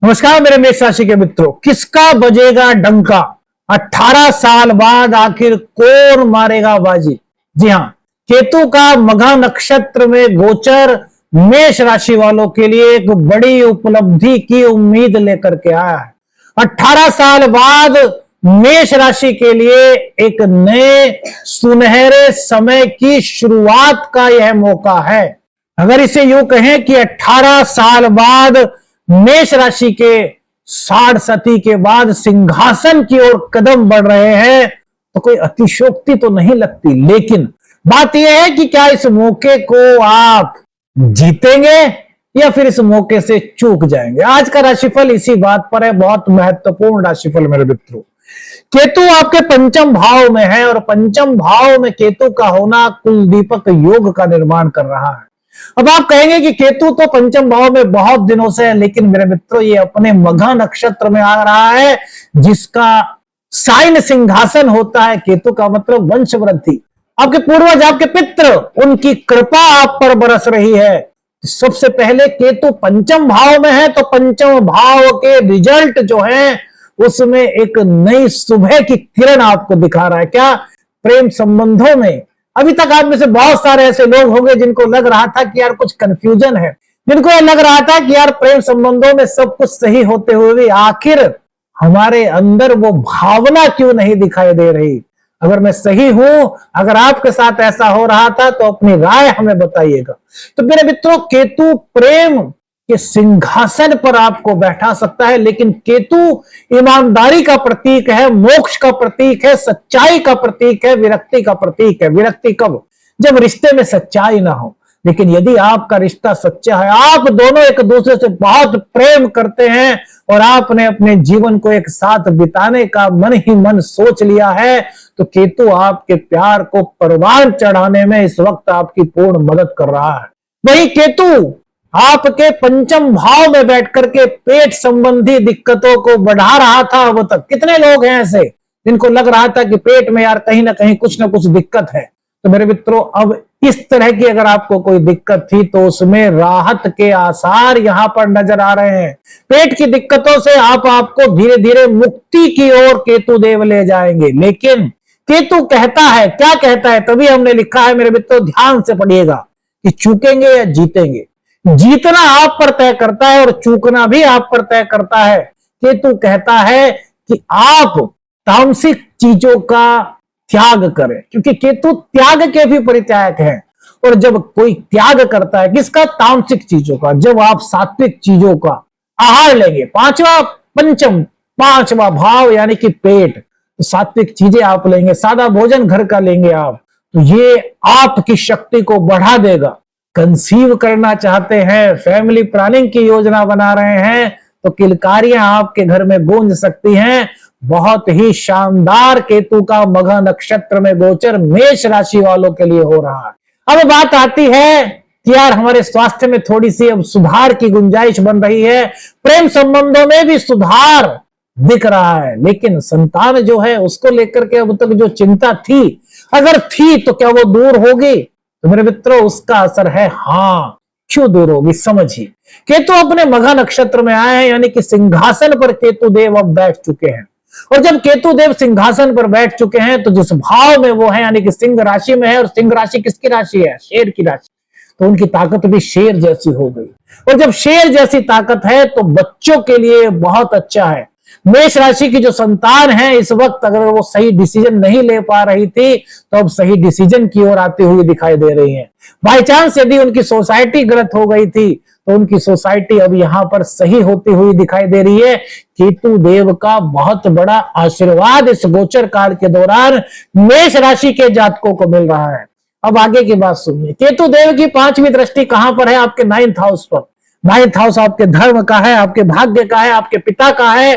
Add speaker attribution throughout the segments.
Speaker 1: नमस्कार मेरे मेष राशि के मित्रों, किसका बजेगा डंका? 18 साल बाद आखिर कौन मारेगा बाजी? जी हां, केतु का मघा नक्षत्र में गोचर मेष राशि वालों के लिए एक बड़ी उपलब्धि की उम्मीद लेकर के आया है। 18 साल बाद मेष राशि के लिए एक नए सुनहरे समय की शुरुआत का यह मौका है। अगर इसे यूं कहें कि 18 साल बाद मेष राशि के 60 सती के बाद सिंहासन की ओर कदम बढ़ रहे हैं तो कोई अतिशयोक्ति तो नहीं लगती, लेकिन बात यह है कि क्या इस मौके को आप जीतेंगे या फिर इस मौके से चूक जाएंगे। आज का राशिफल इसी बात पर है, बहुत महत्वपूर्ण राशिफल मेरे मित्रों। केतु आपके पंचम भाव में है और पंचम भाव में केतु का होना कुल दीपक योग का निर्माण कर रहा है। अब आप कहेंगे कि केतु तो पंचम भाव में बहुत दिनों से है, लेकिन मेरे मित्रों ये अपने मघा नक्षत्र में आ रहा है जिसका साइन सिंहासन होता है। केतु का मतलब वंश वृद्धि, आपके पूर्वज, आपके पितृ, उनकी कृपा आप पर बरस रही है। सबसे पहले केतु पंचम भाव में है तो पंचम भाव के रिजल्ट जो है उसमें एक नई सुबह की किरण आपको दिखा रहा है। क्या प्रेम संबंधों में अभी तक आप में से बहुत सारे ऐसे लोग होंगे जिनको लग रहा था कि यार कुछ कंफ्यूजन है, जिनको यह लग रहा था कि यार प्रेम संबंधों में सब कुछ सही होते हुए भी आखिर हमारे अंदर वो भावना क्यों नहीं दिखाई दे रही। अगर मैं सही हूं, अगर आपके साथ ऐसा हो रहा था तो अपनी राय हमें बताइएगा। तो मेरे मित्रों, केतु प्रेम के सिंहासन पर आपको बैठा सकता है, लेकिन केतु ईमानदारी का प्रतीक है, मोक्ष का प्रतीक है, सच्चाई का प्रतीक है, विरक्ति का प्रतीक है। विरक्ति कब? जब रिश्ते में सच्चाई ना हो। लेकिन यदि आपका रिश्ता सच्चा है, आप दोनों एक दूसरे से बहुत प्रेम करते हैं और आपने अपने जीवन को एक साथ बिताने का मन ही मन सोच लिया है, तो केतु आपके प्यार को परवान चढ़ाने में इस वक्त आपकी पूर्ण मदद कर रहा है। वही केतु आपके पंचम भाव में बैठ करके पेट संबंधी दिक्कतों को बढ़ा रहा था। अब तक कितने लोग हैं ऐसे जिनको लग रहा था कि पेट में यार कहीं ना कहीं कुछ ना कुछ दिक्कत है। तो मेरे मित्रों, अब इस तरह की अगर आपको कोई दिक्कत थी तो उसमें राहत के आसार यहां पर नजर आ रहे हैं। पेट की दिक्कतों से आपको धीरे धीरे मुक्ति की ओर केतु देव ले जाएंगे। लेकिन केतु कहता है, क्या कहता है, तभी हमने लिखा है मेरे मित्रों, ध्यान से पढ़िएगा कि चूकेंगे या जीतेंगे। जीतना आप पर तय करता है और चूकना भी आप पर तय करता है। केतु कहता है कि आप तामसिक चीजों का त्याग करें, क्योंकि केतु त्याग के भी परित्याग है। और जब कोई त्याग करता है किसका? तामसिक चीजों का। जब आप सात्विक चीजों का आहार लेंगे, पांचवा भाव यानी कि पेट, तो सात्विक चीजें आप लेंगे, सादा भोजन घर का लेंगे आप, तो ये आपकी शक्ति को बढ़ा देगा। कंसीव करना चाहते हैं, फैमिली प्लानिंग की योजना बना रहे हैं, तो किलकारियां आपके घर में गूंज सकती हैं। बहुत ही शानदार केतु का मघा नक्षत्र में गोचर मेष राशि वालों के लिए हो रहा है। अब बात आती है कि यार हमारे स्वास्थ्य में थोड़ी सी अब सुधार की गुंजाइश बन रही है, प्रेम संबंधों में भी सुधार दिख रहा है, लेकिन संतान जो है उसको लेकर के अब तक जो चिंता थी, अगर थी तो क्या वो दूर होगी? तो मेरे मित्रों, उसका असर है हाँ। क्यों दूर होगी? समझिए, केतु अपने मघा नक्षत्र में आए हैं, यानी कि सिंहासन पर केतु देव अब बैठ चुके हैं। और जब केतु देव सिंहासन पर बैठ चुके हैं तो जिस भाव में वो है, यानी कि सिंह राशि में है, और सिंह राशि किसकी राशि है? शेर की राशि, तो उनकी ताकत भी शेर जैसी हो गई। और जब शेर जैसी ताकत है तो बच्चों के लिए बहुत अच्छा है। मेष राशि की जो संतान है इस वक्त अगर वो सही डिसीजन नहीं ले पा रही थी तो अब सही डिसीजन की ओर आती हुई दिखाई दे रही है। बाई चांस यदि उनकी सोसाइटी गलत हो गई थी तो उनकी सोसाइटी अब यहां पर सही होती हुई दिखाई दे रही है। केतु देव का बहुत बड़ा आशीर्वाद इस गोचर काल के दौरान मेष राशि के जातकों को मिल रहा है। अब आगे की बात सुनिए। केतु देव की 5वीं दृष्टि कहां पर है? आपके 9th हाउस पर। 9th हाउस आपके धर्म का है, आपके भाग्य का है, आपके पिता का है,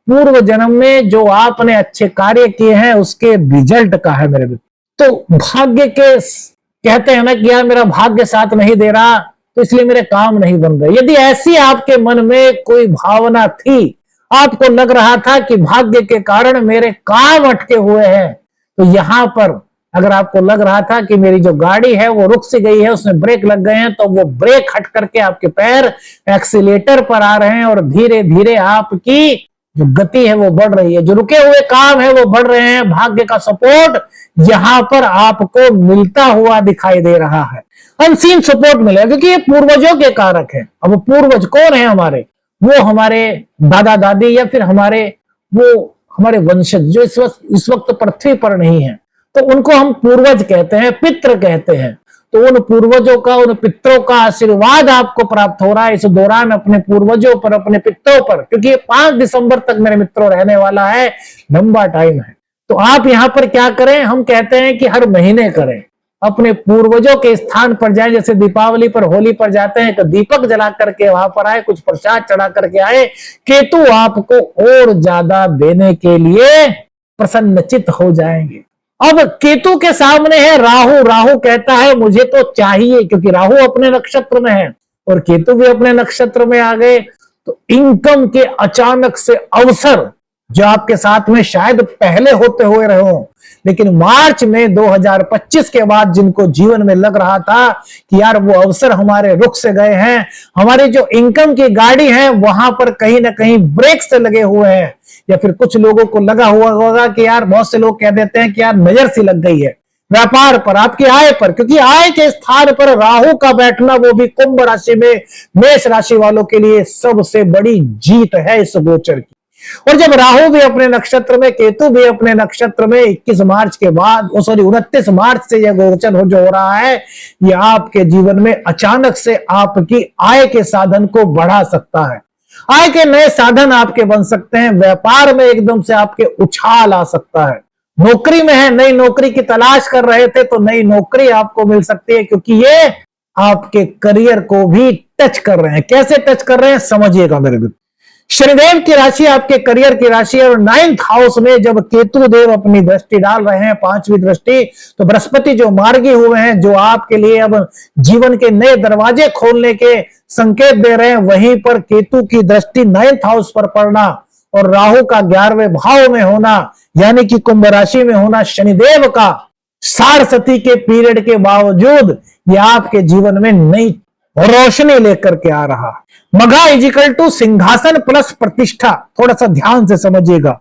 Speaker 1: पूर्व जन्म में जो आपने अच्छे कार्य किए हैं उसके रिजल्ट का है मेरे मित्र। तो भाग्य के कहते हैं ना कि यार मेरा भाग्य साथ नहीं दे रहा तो इसलिए मेरे काम नहीं बन रहे। यदि ऐसी आपके मन में कोई भावना थी, आपको लग रहा था कि भाग्य के कारण मेरे काम अटके हुए हैं, तो यहां पर अगर आपको लग रहा था कि मेरी जो गाड़ी है वो रुक सी गई है, उसमें ब्रेक लग गए हैं, तो वो ब्रेक हट करके आपके पैर एक्सीलेटर पर आ रहे हैं और धीरे धीरे आपकी जो गति है वो बढ़ रही है, जो रुके हुए काम है वो बढ़ रहे हैं। भाग्य का सपोर्ट यहां पर आपको मिलता हुआ दिखाई दे रहा है, अनसीन सपोर्ट मिलेगा, क्योंकि ये पूर्वजों के कारक है। अब पूर्वज कौन है हमारे? वो हमारे दादा दादी या फिर हमारे वंशज जो इस वक्त पृथ्वी पर नहीं है, तो उनको हम पूर्वज कहते हैं, पितृ कहते हैं। तो उन पूर्वजों का, उन पितरों का आशीर्वाद आपको प्राप्त हो रहा है इस दौरान अपने पूर्वजों पर, अपने पितरों पर, क्योंकि ये 5 दिसंबर तक मेरे मित्रों रहने वाला है, लंबा टाइम है। तो आप यहां पर क्या करें? हम कहते हैं कि हर महीने करें, अपने पूर्वजों के स्थान पर जाएं। जैसे दीपावली पर, होली पर जाते हैं तो दीपक जला करके वहां पर आए, कुछ प्रसाद चढ़ा करके आए। केतु आपको और ज्यादा देने के लिए प्रसन्नचित हो जाएंगे। अब केतु के सामने है राहु। राहु कहता है मुझे तो चाहिए, क्योंकि राहु अपने नक्षत्र में है और केतु भी अपने नक्षत्र में आ गए। तो इनकम के अचानक से अवसर जो आपके साथ में शायद पहले होते हुए रहे हों, लेकिन मार्च में 2025 के बाद जिनको जीवन में लग रहा था कि यार वो अवसर हमारे रुक से गए हैं, हमारी जो इनकम की गाड़ी है वहां पर कहीं ना कहीं ब्रेक से लगे हुए हैं, या फिर कुछ लोगों को लगा हुआ होगा कि यार, बहुत से लोग कह देते हैं कि यार नजर सी लग गई है व्यापार पर, आपकी आय पर, क्योंकि आय के स्थान पर राहु का बैठना, वो भी कुंभ राशि में, मेष राशि वालों के लिए सबसे बड़ी जीत है इस गोचर की। और जब राहु भी अपने नक्षत्र में, केतु भी अपने नक्षत्र में 21 मार्च के बाद, 29 मार्च से यह गोचर जो हो रहा है, यह आपके जीवन में अचानक से आपकी आय के साधन को बढ़ा सकता है। आय के नए साधन आपके बन सकते हैं। व्यापार में एकदम से आपके उछाल आ सकता है। नौकरी में है, नई नौकरी की तलाश कर रहे थे तो नई नौकरी आपको मिल सकती है, क्योंकि ये आपके करियर को भी टच कर रहे हैं। कैसे टच कर रहे हैं समझिएगा मेरे मित्र। शनिदेव की राशि आपके करियर की राशि है, और 9th हाउस में जब केतु देव अपनी दृष्टि डाल रहे हैं, 5वीं दृष्टि, तो बृहस्पति जो मार्गी हुए हैं, जो आपके लिए अब जीवन के नए दरवाजे खोलने के संकेत दे रहे हैं, वहीं पर केतु की दृष्टि 9th हाउस पर पड़ना और राहु का 11वें भाव में होना, यानी कि कुंभ राशि में होना, शनिदेव का साढ़सती के पीरियड के बावजूद यह आपके जीवन में नई रोशनी लेकर के आ रहा है। मघा इजिकल टू सिंहासन प्लस प्रतिष्ठा। थोड़ा सा ध्यान से समझिएगा,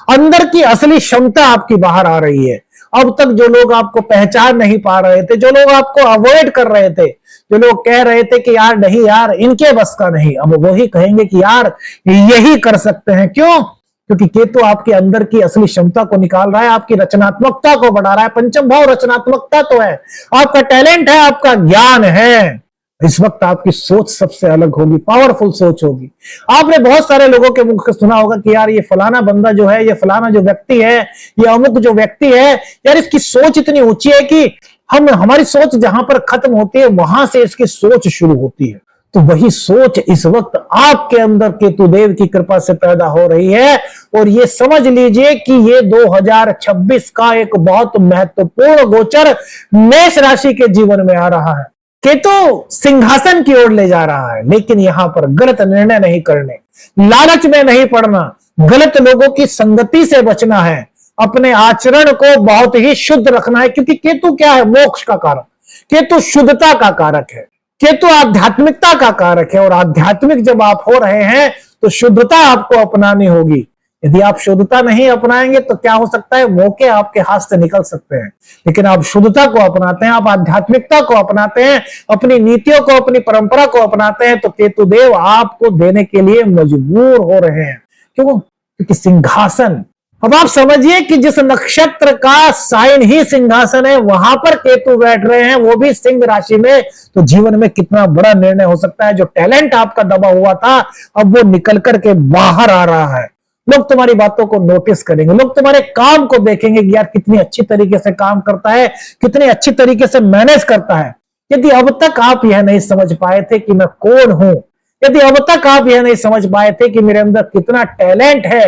Speaker 1: अंदर की असली क्षमता आपकी बाहर आ रही है। अब तक जो लोग आपको पहचान नहीं पा रहे थे, जो लोग आपको अवॉइड कर रहे थे, जो लोग कह रहे थे कि यार नहीं यार इनके बस का नहीं, अब वही कहेंगे कि यार यही कर सकते हैं। क्यों? क्योंकि केतु आपके अंदर की असली क्षमता को निकाल रहा है, आपकी रचनात्मकता को बढ़ा रहा है। पंचम भाव रचनात्मकता तो है, आपका टैलेंट है, आपका ज्ञान है। इस वक्त आपकी सोच सबसे अलग होगी, पावरफुल सोच होगी। आपने बहुत सारे लोगों के मुख से सुना होगा कि यार ये फलाना बंदा जो है, ये फलाना जो व्यक्ति है, ये अमुक जो व्यक्ति है, यार इसकी सोच इतनी ऊंची है कि हमारी सोच जहां पर खत्म होती है वहां से इसकी सोच शुरू होती है। तो वही सोच इस वक्त आपके अंदर केतुदेव की कृपा से पैदा हो रही है। और ये समझ लीजिए कि ये 2026 का एक बहुत महत्वपूर्ण गोचर मेष राशि के जीवन में आ रहा है। केतु सिंहासन की ओर ले जा रहा है, लेकिन यहां पर गलत निर्णय नहीं करने, लालच में नहीं पड़ना, गलत लोगों की संगति से बचना है, अपने आचरण को बहुत ही शुद्ध रखना है। क्योंकि केतु क्या है? मोक्ष का कारक। केतु शुद्धता का कारक है, केतु आध्यात्मिकता का कारक है। और आध्यात्मिक जब आप हो रहे हैं तो शुद्धता आपको अपनानी होगी। यदि आप शुद्धता नहीं अपनाएंगे तो क्या हो सकता है? मौके आपके हाथ से निकल सकते हैं। लेकिन आप शुद्धता को अपनाते हैं, आप आध्यात्मिकता को अपनाते हैं, अपनी नीतियों को, अपनी परंपरा को अपनाते हैं, तो केतुदेव आपको देने के लिए मजबूर हो रहे हैं। क्यों? क्योंकि सिंहासन, अब आप समझिए कि जिस नक्षत्र का साइन ही सिंहासन है वहां पर केतु बैठ रहे हैं, वो भी सिंह राशि में, तो जीवन में कितना बड़ा निर्णय हो सकता है। जो टैलेंट आपका दबा हुआ था अब वो निकल करके बाहर आ रहा है। लोग तुम्हारी बातों को नोटिस करेंगे, लोग तुम्हारे काम को देखेंगे कि यार कितनी अच्छी तरीके से काम करता है, कितनी अच्छी तरीके से मैनेज करता है। यदि अब तक आप यह नहीं समझ पाए थे कि मैं कौन हूं, यदि अब तक आप यह नहीं समझ पाए थे कि मेरे अंदर कितना टैलेंट है,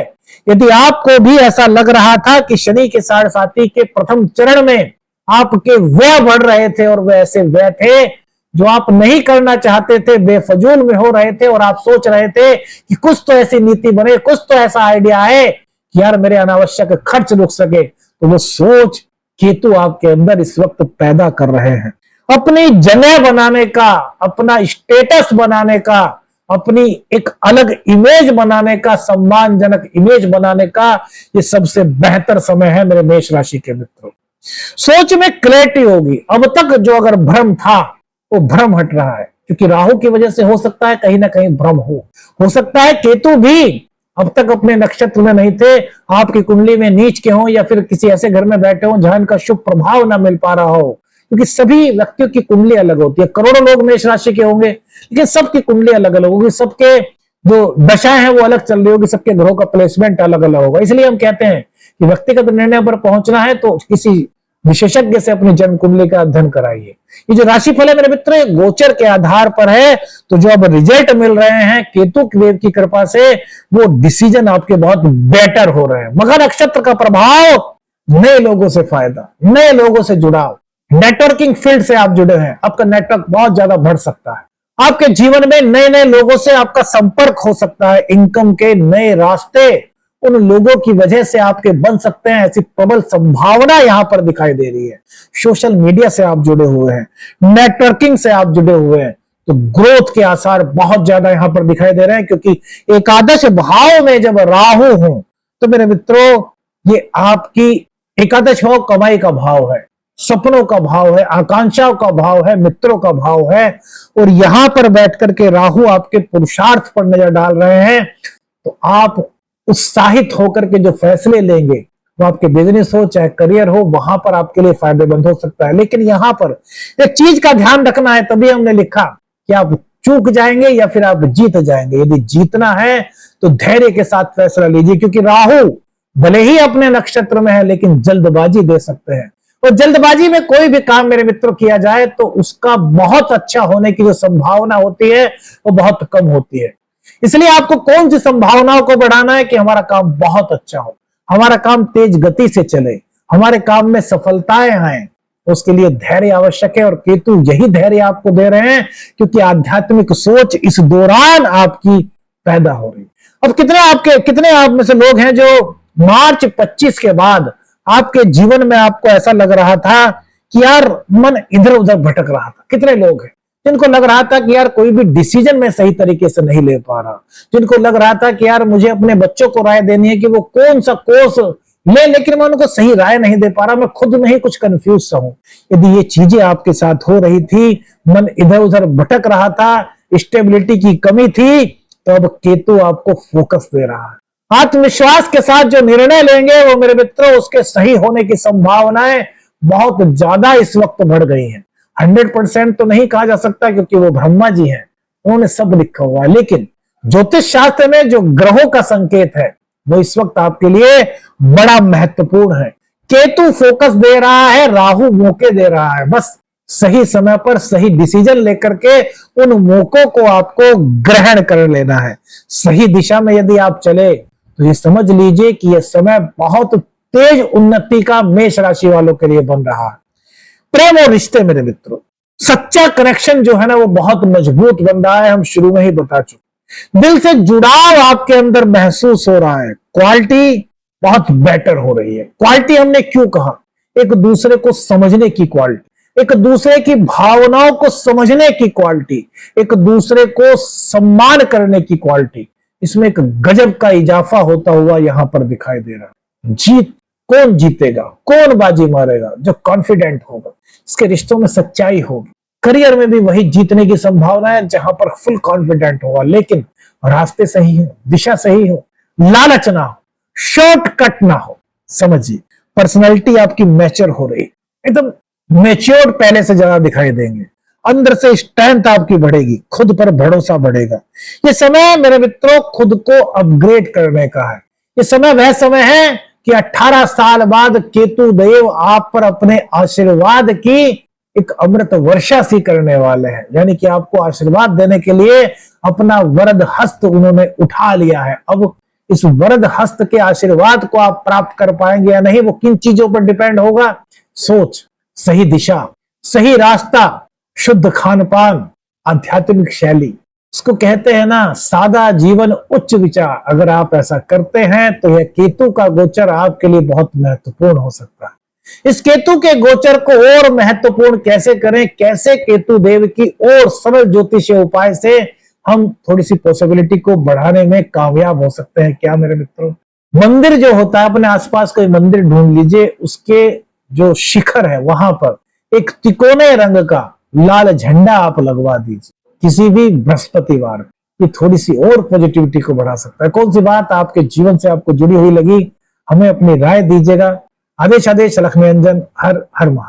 Speaker 1: यदि आपको भी ऐसा लग रहा था कि शनि के साढ़साती के प्रथम चरण में आपके व्यय बढ़ रहे थे, और वे ऐसे व्यय थे जो आप नहीं करना चाहते थे, बेफजूल में हो रहे थे, और आप सोच रहे थे कि कुछ तो ऐसी नीति बने, कुछ तो ऐसा आइडिया है कि यार मेरे अनावश्यक खर्च रुक सके, तो वो सोच केतु आपके अंदर इस वक्त पैदा कर रहे हैं। अपनी जगह बनाने का, अपना स्टेटस बनाने का, अपनी एक अलग इमेज बनाने का, सम्मानजनक इमेज बनाने का ये सबसे बेहतर समय है मेरे मेष राशि के मित्रों। सोच में क्लैरिटी होगी। अब तक जो अगर भ्रम था वो भ्रम हट रहा है, क्योंकि राहु की वजह से हो सकता है कहीं ना कहीं भ्रम हो सकता है केतु भी अब तक अपने नक्षत्र में नहीं थे, आपकी कुंडली में नीच के हों या फिर किसी ऐसे घर में बैठे हों जहां इनका शुभ प्रभाव ना मिल पा रहा हो, क्योंकि सभी व्यक्तियों की कुंडली अलग होती है। करोड़ों लोग मेष राशि के होंगे, लेकिन सबकी कुंडली अलग अलग होगी, सबके जो दशाएं हैं वो अलग चल रही होगी, सबके ग्रहों का प्लेसमेंट अलग अलग होगा। इसलिए हम कहते हैं कि व्यक्तिगत निर्णय पर पहुंचना है तो किसी विशेषज्ञ से अपनी जन्म कुंडली का अध्ययन कराइए। ये जो राशिफल है मेरे मित्र, गोचर के आधार पर है, तो जो अब रिजल्ट मिल रहे हैं केतु देव की कृपा से, वो डिसीजन आपके बहुत बेटर हो रहे हैं। मगर नक्षत्र का प्रभाव, नए लोगों से फायदा, नए लोगों से जुड़ाव, नेटवर्किंग फील्ड से आप जुड़े हैं, आपका नेटवर्क बहुत ज्यादा बढ़ सकता है। आपके जीवन में नए नए लोगों से आपका संपर्क हो सकता है, इनकम के नए रास्ते उन लोगों की वजह से आपके बन सकते हैं, ऐसी प्रबल संभावना यहां पर दिखाई दे रही है। सोशल मीडिया से आप जुड़े हुए हैं, नेटवर्किंग से आप जुड़े हुए हैं, तो ग्रोथ के आसार बहुत ज्यादा यहां पर दिखाई दे रहे हैं, क्योंकि एकादश भाव में जब राहु हूं तो मेरे मित्रों ये आपकी एकादश भाव कमाई का भाव है, सपनों का भाव है, आकांक्षाओं का भाव है, मित्रों का भाव है, और यहां पर बैठ करके राहु आपके पुरुषार्थ पर नजर डाल रहे हैं, तो आप उत्साहित होकर के जो फैसले लेंगे, वो आपके बिजनेस हो चाहे करियर हो, वहां पर आपके लिए फायदेमंद हो सकता है। लेकिन यहां पर एक चीज का ध्यान रखना है, तभी हमने लिखा कि आप चूक जाएंगे या फिर आप जीत जाएंगे। यदि जीतना है तो धैर्य के साथ फैसला लीजिए, क्योंकि राहु भले ही अपने नक्षत्र में है लेकिन जल्दबाजी दे सकते हैं, और जल्दबाजी में कोई भी काम मेरे मित्रों किया जाए तो उसका बहुत अच्छा होने की जो संभावना होती है वो बहुत कम होती है। इसलिए आपको कौन सी संभावनाओं को बढ़ाना है कि हमारा काम बहुत अच्छा हो, हमारा काम तेज गति से चले, हमारे काम में सफलताएं आए, उसके लिए धैर्य आवश्यक है, और केतु यही धैर्य आपको दे रहे हैं, क्योंकि आध्यात्मिक सोच इस दौरान आपकी पैदा हो रही है। अब कितने आप में से लोग हैं जो मार्च 25 के बाद आपके जीवन में आपको ऐसा लग रहा था कि यार मन इधर उधर भटक रहा था? कितने लोग हैं जिनको लग रहा था कि यार कोई भी डिसीजन मैं सही तरीके से नहीं ले पा रहा, जिनको लग रहा था कि यार मुझे अपने बच्चों को राय देनी है कि वो कौन सा कोर्स ले, लेकिन मैं उनको सही राय नहीं दे पा रहा, मैं खुद में ही कुछ कंफ्यूज सा हूं। यदि ये चीजें आपके साथ हो रही थी, मन इधर उधर भटक रहा था, स्टेबिलिटी की कमी थी, तो अब केतु आपको फोकस दे रहा है। आत्मविश्वास के साथ जो निर्णय लेंगे वो मेरे मित्रों उसके सही होने की संभावनाएं बहुत ज्यादा इस वक्त बढ़ गई हैं। 100% तो नहीं कहा जा सकता, क्योंकि वो ब्रह्मा जी हैं, उन्होंने सब लिखा हुआ है, लेकिन ज्योतिष शास्त्र में जो ग्रहों का संकेत है वो इस वक्त आपके लिए बड़ा महत्वपूर्ण है। केतु फोकस दे रहा है, राहु मौके दे रहा है। बस सही समय पर सही डिसीजन लेकर के उन मौकों को आपको ग्रहण कर लेना है। सही दिशा में यदि आप चले तो ये समझ लीजिए कि यह समय बहुत तेज उन्नति का मेष राशि वालों के लिए बन रहा है। प्रेम और रिश्ते मेरे मित्रों, सच्चा कनेक्शन जो है ना वो बहुत मजबूत बन रहा है। हम शुरू में ही बता चुके, दिल से जुड़ाव आपके अंदर महसूस हो रहा है, क्वालिटी बहुत बेटर हो रही है। क्वालिटी हमने क्यों कहा? एक दूसरे को समझने की क्वालिटी, एक दूसरे की भावनाओं को समझने की क्वालिटी, एक दूसरे को सम्मान करने की क्वालिटी, इसमें एक गजब का इजाफा होता हुआ यहां पर दिखाई दे रहा है। जीत, कौन जीतेगा, कौन बाजी मारेगा? जो कॉन्फिडेंट होगा, इसके रिश्तों में सच्चाई होगी। करियर में भी वही जीतने की संभावना है जहां पर फुल कॉन्फिडेंट होगा, लेकिन रास्ते सही हो, दिशा सही हो, लालच ना हो, शॉर्टकट ना हो। समझिए, पर्सनैलिटी आपकी मैच्योर हो रही, एकदम मैच्योर्ड पहले से ज्यादा दिखाई देंगे। अंदर से स्ट्रेंथ आपकी बढ़ेगी, खुद पर भरोसा बढ़ेगा। ये समय मेरे मित्रों खुद को अपग्रेड करने का है। ये समय वह समय है कि 18 साल बाद केतु देव आप पर अपने आशीर्वाद की एक अमृत वर्षा सी करने वाले हैं। यानी कि आपको आशीर्वाद देने के लिए अपना वरद हस्त उन्होंने उठा लिया है। अब इस वरद हस्त के आशीर्वाद को आप प्राप्त कर पाएंगे या नहीं, वो किन चीजों पर डिपेंड होगा? सोच, सही दिशा, सही रास्ता, शुद्ध खान पान, आध्यात्मिक शैली, इसको कहते हैं ना सादा जीवन उच्च विचार। अगर आप ऐसा करते हैं तो यह केतु का गोचर आपके लिए बहुत महत्वपूर्ण हो सकता है। इस केतु के गोचर को और महत्वपूर्ण कैसे करें, कैसे केतु देव की और सरल ज्योतिषीय उपाय से हम थोड़ी सी पॉसिबिलिटी को बढ़ाने में कामयाब हो सकते हैं क्या मेरे मित्रों। मंदिर जो होता है, अपने आसपास कोई मंदिर ढूंढ लीजिए, उसके जो शिखर है वहां पर एक तिकोने रंग का लाल झंडा आप लगवा दीजिए किसी भी बृहस्पतिवार। ये थोड़ी सी और पॉजिटिविटी को बढ़ा सकता है। कौन सी बात आपके जीवन से आपको जुड़ी हुई लगी, हमें अपनी राय दीजिएगा। आदेश लक्ष्मी अंजन। हर हर महादेव।